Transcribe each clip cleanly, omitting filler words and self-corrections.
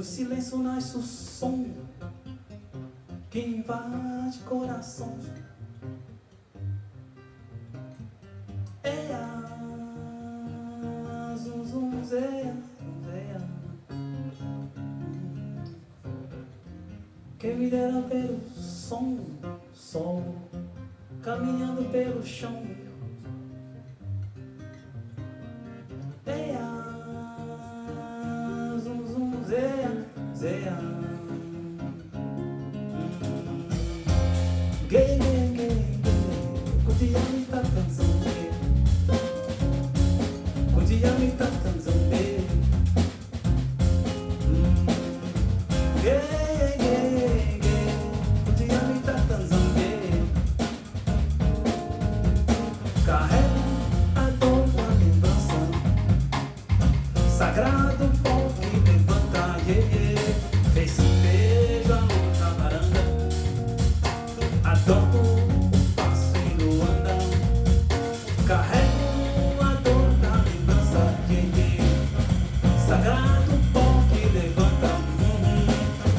Do silêncio nasce o som que invade corações. Eia, zum zum zeia, zeia. Quem me dera ver o sol caminhando pelo chão. Eia, zum zum zeia, zeia. Gay, gay, gay, gay. Kutiami tá dançando. Kutiami tá dançando. Gay, gay, gay. Kutiami tá dançando. Carrega a dor da lembrança, sagrado pó que levanta, fez beijo a luz na varanda, adoro o parceiro anda. Carrego a dor da lembrança, sagrado pó que levanta,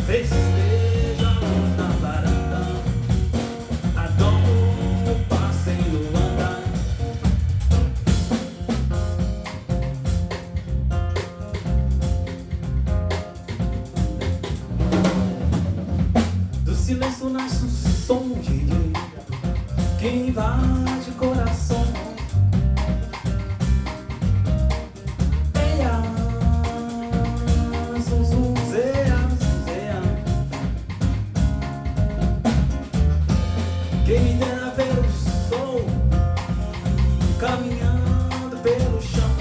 fez beijo a luz na varanda, adoro o parceiro anda. Do silêncio nasce o som que invade o coração. Eia, zum zum zeia, zeia. Quem me dera ver o sol caminhando pelo chão.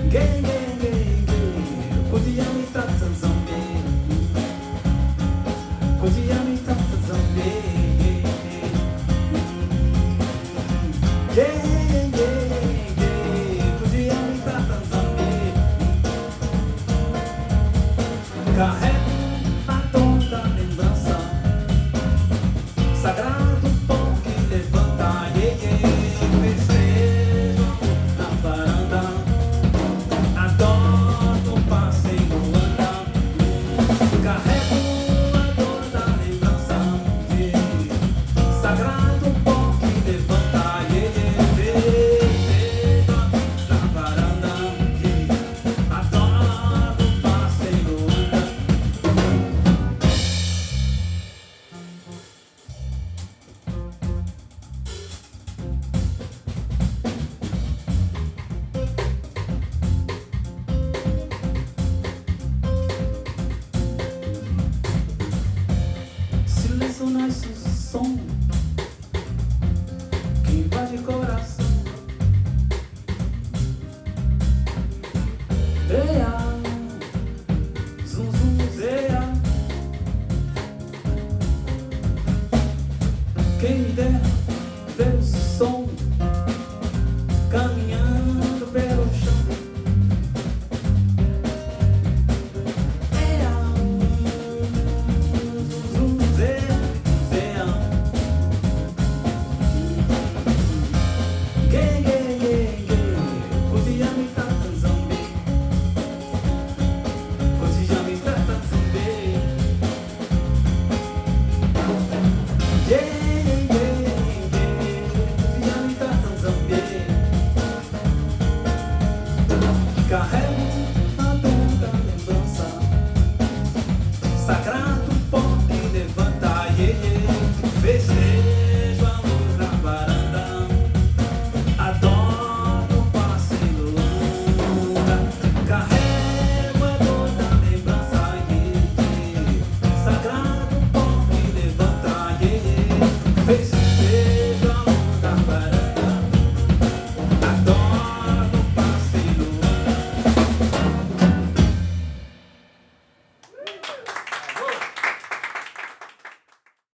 Gay, gay, gay, gay. Kutiami tá zanzambe. Kutiami tá zanzambe. Gay, gay, gay. Kutiami tá zanzambe. Carrego a dor da lembrança, sagrado pó que levanta, festejo na varanda. Adoro o passeio anda, carrego a dor da lembrança, sagrado pó que levanta, festejo na varanda. Adoro o passeio anda. Silêncio nasce o som que invade coração. Eia, zum zum zeia. Quem me dera ver o som caminhando pelo chão. Gay, gay, gay, gay. Kutiami tá zanzambe. Kutiami tá zanzambe. Gay, gay, gay. Kutiami tá zanzambe. Carrego a dor da lembrança, sagrado pó que levanta, festejo a luz na varanda. Adoro o passeio anda, carrego a dor da lembrança, sagrado pó que levanta,